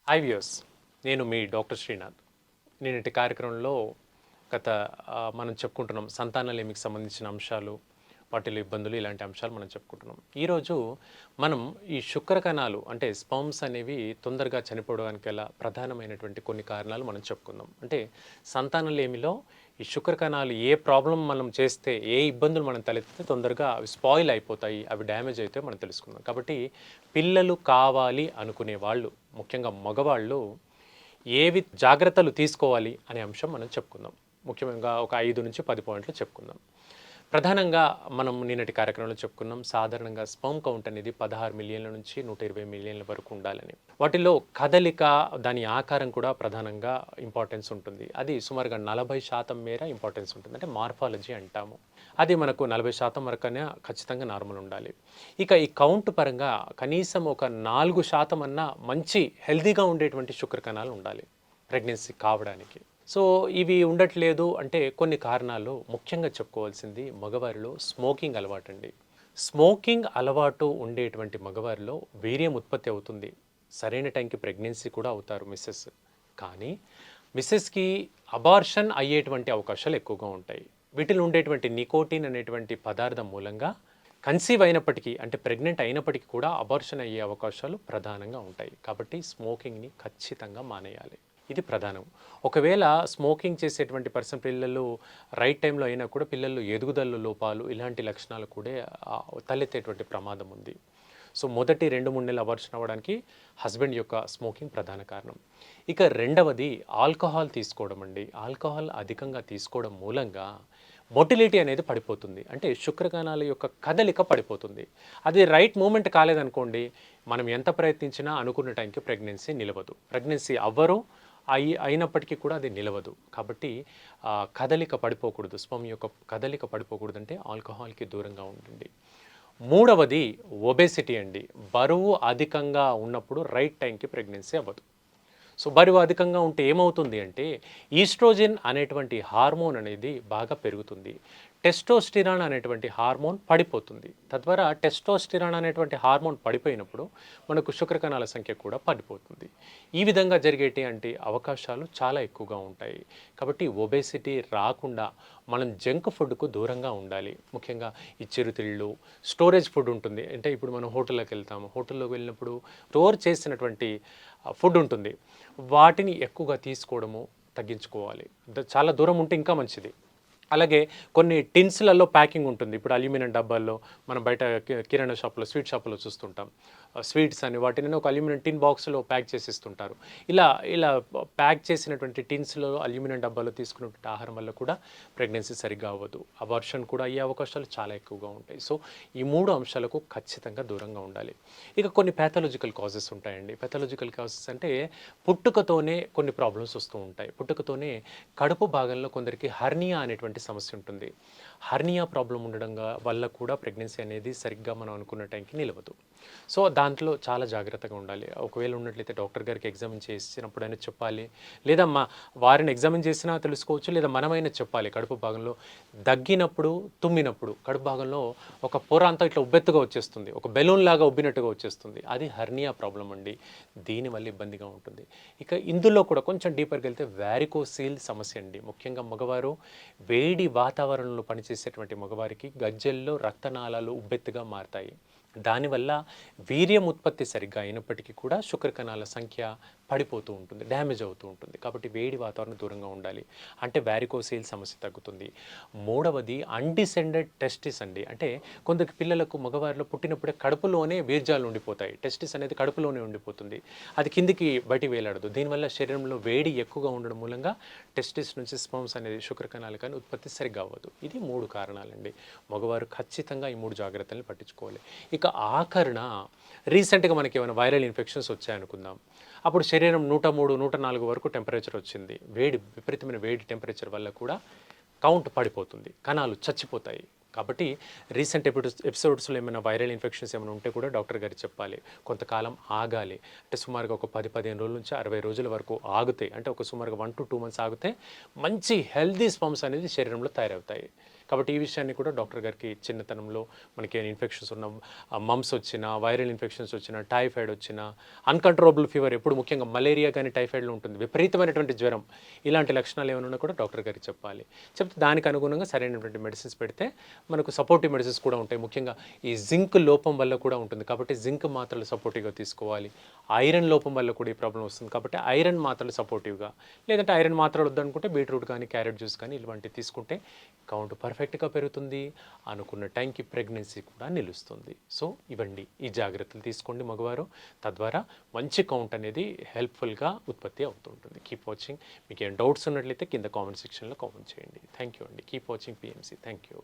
Hi viewers, నేను మీ doctor Srinath. నేటి కార్యక్రమంలో గత మనం చెప్పుకుంటున్నాం సంతానలేమికి సంబంధించిన అంశాలు, వాటిలో ఇబ్బందులు ఇలాంటి అంశాలు మనం చెప్పుకుంటున్నాం. ఈరోజు మనం ఈ శుక్ర కణాలు అంటే స్పర్మ్స్ అనేవి తొందరగా చనిపోవడానికి గల ప్రధానమైనటువంటి కొన్ని కారణాలు మనం చెప్పుకుందాం. అంటే సంతానలేమిలో ఈ శుక్ర కణాలు ఏ ప్రాబ్లం మనం చేస్తే, ఏ ఇబ్బందులు మనం తలెత్తితే తొందరగా అవి స్పాయిల్ అయిపోతాయి, అవి డ్యామేజ్ అయితే మనం తెలుసుకుందాం. కాబట్టి పిల్లలు కావాలి అనుకునే వాళ్ళు, ముఖ్యంగా మగవాళ్ళు ఏవి జాగ్రత్తలు తీసుకోవాలి అనే అంశం మనం చెప్పుకుందాం. ముఖ్యంగా ఒక 5 నుంచి 10 పాయింట్లు చెప్పుకుందాం. ప్రధానంగా మనం నిన్నటి కార్యక్రమంలో చెప్పుకున్నాం, సాధారణంగా స్పర్మ్ కౌంట్ అనేది 16 మిలియన్ల నుంచి 120 మిలియన్ల వరకు ఉండాలని. వాటిలో కదలిక, దాని ఆకారం కూడా ప్రధానంగా ఇంపార్టెన్స్ ఉంటుంది. అది సుమారుగా 40% మేర ఇంపార్టెన్స్ ఉంటుంది. అంటే మార్ఫాలజీ అంటాము. అది మనకు 40% వరకనే ఖచ్చితంగా నార్మల్ ఉండాలి. ఇక ఈ కౌంట్ పరంగా కనీసం ఒక 4% అన్నా మంచి హెల్తీగా ఉండేటువంటి శుక్రకణాలు ఉండాలి ప్రెగ్నెన్సీ కావడానికి. సో ఇవి ఉండట్లేదు అంటే కొన్ని కారణాలు ముఖ్యంగా చెప్పుకోవాల్సింది మగవారిలో స్మోకింగ్ అలవాటండి. స్మోకింగ్ అలవాటు ఉండేటువంటి మగవారిలో వీర్యం ఉత్పత్తి అవుతుంది, సరైన టైంకి ప్రెగ్నెన్సీ కూడా అవుతారు మిస్సెస్. కానీ మిస్సెస్కి అబార్షన్ అయ్యేటువంటి అవకాశాలు ఎక్కువగా ఉంటాయి. వీటిలో ఉండేటువంటి నికోటిన్ అనేటువంటి పదార్థం మూలంగా కన్సీవ్ అయినప్పటికీ అంటే ప్రెగ్నెంట్ అయినప్పటికీ కూడా అబార్షన్ అయ్యే అవకాశాలు ప్రధానంగా ఉంటాయి. కాబట్టి స్మోకింగ్ని ఖచ్చితంగా మానేయాలి. ఇది ప్రధానం. ఒకవేళ స్మోకింగ్ చేసేటువంటి పిల్లలు రైట్ టైంలో అయినా కూడా పిల్లల్లో ఎదుగుదల లోపాలు ఇలాంటి లక్షణాలు కూడా తలెత్తేటువంటి ప్రమాదం ఉంది. సో మొదటి 2-3 నెలలు అబార్షన్ అవ్వడానికి హస్బెండ్ యొక్క స్మోకింగ్ ప్రధాన కారణం. ఇక రెండవది ఆల్కహాల్ తీసుకోవడం అండి. ఆల్కహాల్ అధికంగా తీసుకోవడం మూలంగా మొటిలిటీ అనేది పడిపోతుంది. అంటే శుక్రకణాల యొక్క కదలిక పడిపోతుంది. అది రైట్ మూమెంట్ కాలేదనుకోండి, మనం ఎంత ప్రయత్నించినా అనుకున్న టైంకి ప్రెగ్నెన్సీ నిలవదు. ప్రెగ్నెన్సీ అవ్వరు, అయినప్పటికీ కూడా అది నిలవదు. కాబట్టి కదలిక పడిపోకూడదు, స్పర్మ్ యొక్క కదలిక పడిపోకూడదు అంటే ఆల్కహాల్కి దూరంగా ఉండండి. మూడవది ఒబేసిటీ అండి. బరువు అధికంగా ఉన్నప్పుడు రైట్ టైంకి ప్రెగ్నెన్సీ అవ్వదు. సో బరువు అధికంగా ఉంటే ఏమవుతుంది అంటే ఈస్ట్రోజన్ అనేటువంటి హార్మోన్ అనేది బాగా పెరుగుతుంది, టెస్టోస్టిరాన్ అనేటువంటి హార్మోన్ పడిపోతుంది. తద్వారా టెస్టోస్టిరాన్ అనేటువంటి హార్మోన్ పడిపోయినప్పుడు మనకు శుక్రకణాల సంఖ్య కూడా పడిపోతుంది. ఈ విధంగా జరిగేటి అవకాశాలు చాలా ఎక్కువగా ఉంటాయి. కాబట్టి ఒబేసిటీ రాకుండా మనం జంక్ ఫుడ్కు దూరంగా ఉండాలి. ముఖ్యంగా ఈ చిరుతిళ్ళు, స్టోరేజ్ ఫుడ్ ఉంటుంది. అంటే ఇప్పుడు మనం హోటల్లోకి వెళ్తాము, హోటల్లోకి వెళ్ళినప్పుడు స్టోర్ చేసినటువంటి ఫుడ్ ఉంటుంది, వాటిని ఎక్కువగా తీసుకోవడము తగ్గించుకోవాలి. చాలా దూరం ఉంటే ఇంకా మంచిది. అలాగే కొన్ని టిన్స్లలో ప్యాకింగ్ ఉంటుంది. ఇప్పుడు అల్యూమినియం డబ్బాల్లో మనం బయట కిరాణా షాప్లో, స్వీట్ షాప్లో చూస్తుంటాం. స్వీట్స్ అని వాటిని ఒక అల్యూమినియం టిన్ బాక్స్లో ప్యాక్ చేసి ఇస్తుంటారు. ఇలా ఇలా ప్యాక్ చేసినటువంటి టిన్స్లో, అల్యూమినియం డబ్బాలో తీసుకున్నటువంటి ఆహారం వల్ల కూడా ప్రెగ్నెన్సీ సరిగ్గా అవ్వదు. అబార్షన్ కూడా అయ్యే అవకాశాలు చాలా ఎక్కువగా ఉంటాయి. సో ఈ 3 అంశాలకు ఖచ్చితంగా దూరంగా ఉండాలి. ఇక కొన్ని ప్యాథాలజికల్ కాజెస్ ఉంటాయండి. ప్యాథాలజికల్ కాజెస్ అంటే పుట్టుకతోనే కొన్ని ప్రాబ్లమ్స్ వస్తూ ఉంటాయి. పుట్టుకతోనే కడుపు భాగంలో కొందరికి హర్నియా అనేటువంటి సమస్య ఉంటుంది. హర్నియా ప్రాబ్లం ఉండడం వల్ల కూడా ప్రెగ్నెన్సీ అనేది సరిగ్గా మనం అనుకున్న టైంకి నిలవదు. సో దాంట్లో చాలా జాగ్రత్తగా ఉండాలి. ఒకవేళ ఉన్నట్లయితే డాక్టర్ గారికి ఎగ్జామిన్ చేసినప్పుడైనా చెప్పాలి, లేదా వారిని ఎగ్జామిన్ చేసినా తెలుసుకోవచ్చు, లేదా మనమైనా చెప్పాలి. కడుపు భాగంలో దగ్గినప్పుడు, తుమ్మినప్పుడు కడుపు భాగంలో ఒక పొర అంతా ఇట్లా ఉబ్బెత్తుగా వచ్చేస్తుంది, ఒక బెలూన్ లాగా ఉబ్బినట్టుగా వచ్చేస్తుంది. అది హర్నియా ప్రాబ్లం అండి. దీనివల్ల ఇబ్బందిగా ఉంటుంది. ఇక ఇందులో కూడా కొంచెం డీపర్కి వెళ్తే వ్యారికోసీల్ సమస్య అండి. ముఖ్యంగా మగవారు వేడి వాతావరణంలో పనిచేసేటువంటి మగవారికి గజ్జెల్లో రక్తనాళాలు ఉబ్బెత్తుగా మారతాయి. దానివల్ల వీర్యం ఉత్పత్తి సరిగ్గా అయినప్పటికీ కూడా శుక్రకణాల సంఖ్య పడిపోతూ ఉంటుంది, డ్యామేజ్ అవుతూ ఉంటుంది. కాబట్టి వేడి వాతావరణం దూరంగా ఉండాలి. అంటే వ్యారికోసీల్ సమస్య తగ్గుతుంది. మూడవది అన్డిసెండెడ్ టెస్టిస్ అండి. అంటే కొందరికి పిల్లలకు మగవారిలో పుట్టినప్పుడే కడుపులోనే వీర్యాలు ఉండిపోతాయి. టెస్టిస్ అనేది కడుపులోనే ఉండిపోతుంది, అది కిందికి బయటికి వేలాడదు. దీనివల్ల శరీరంలో వేడి ఎక్కువగా ఉండడం మూలంగా టెస్టిస్ నుంచి స్పర్మ్స్ అనేది శుక్రకణాలు కానీ ఉత్పత్తి సరిగ్గా అవ్వదు. ఇది 3 కారణాలండి. మగవారు ఖచ్చితంగా ఈ 3 జాగ్రత్తలను పట్టించుకోవాలి. ఇక ఆఖరణ రీసెంట్గా మనకి ఏమైనా వైరల్ ఇన్ఫెక్షన్స్ వచ్చాయనుకుందాం, అప్పుడు శరీరం 103, 104 వరకు టెంపరేచర్ వచ్చింది. విపరీతమైన వేడి టెంపరేచర్ వల్ల కూడా కౌంట్ పడిపోతుంది, కణాలు చచ్చిపోతాయి. కాబట్టి రీసెంట్ ఎపిసోడ్స్లో ఏమైనా వైరల్ ఇన్ఫెక్షన్స్ ఏమైనా ఉంటే కూడా డాక్టర్ గారికి చెప్పాలి. కొంతకాలం ఆగాలి. అంటే సుమారుగా ఒక 10-15 రోజుల నుంచి 60 రోజుల వరకు ఆగితే, అంటే ఒక సుమారుగా 1 to 2 months ఆగితే మంచి హెల్దీ స్పర్మ్స్ అనేది శరీరంలో తయారవుతాయి. కాబట్టి ఈ విషయాన్ని కూడా డాక్టర్ గారికి చిన్నతనంలో మనకి ఇన్ఫెక్షన్స్ ఉన్న మమ్స్ వచ్చినా, వైరల్ ఇన్ఫెక్షన్స్ వచ్చినా, టైఫాయిడ్ వచ్చినా, అన్‌కంట్రోలబుల్ ఫీవర్ ఎప్పుడు ముఖ్యంగా మలేరియా కానీ టైఫాయిడ్‌లో ఉంటుంది. విపరీతమైనటువంటి జ్వరం. ఇలాంటి లక్షణాలు ఏమైనా ఉన్నా కూడా డాక్టర్ గారికి చెప్పాలి. చెప్తే దానికి అనుగుణంగా సరైనటువంటి మెడిసిన్స్ పెడితే మనకు సపోర్టివ్ మెడిసిన్స్ కూడా ఉంటాయి. ముఖ్యంగా ఈ జింక్ లోపం వల్ల కూడా ఉంటుంది. కాబట్టి జింక్ మాత్రలు సపోర్టివ్‌గా తీసుకోవాలి. ఐరన్ లోపం వల్ల కూడా ఈ ప్రాబ్లమ్ వస్తుంది. కాబట్టి ఐరన్ మాత్రలు సపోర్టివ్‌గా, లేదంటే ఐరన్ మాత్రలు వద్దనుకుంటే బీట్రూట్ కానీ, క్యారెట్ జ్యూస్ కానీ ఇలాంటివి తీసుకుంటే కౌంట్ పర్ఫెక్ట్‌గా పెరుగుతుంది. అనుకున్న టైంకి ప్రెగ్నెన్సీ కూడా నిలుస్తుంది. సో ఇవండి ఈ జాగ్రత్తలు తీసుకోండి మగవారు. తద్వారా మంచి కౌంట్ అనేది హెల్ప్ఫుల్గా ఉత్పత్తి అవుతుంటుంది. Keep watching. మీకు ఏం డౌట్స్ ఉన్నట్లయితే కింద కామెంట్ సెక్షన్లో కామెంట్ చేయండి. థ్యాంక్ యూ అండి. Keep watching PMC. Thank you.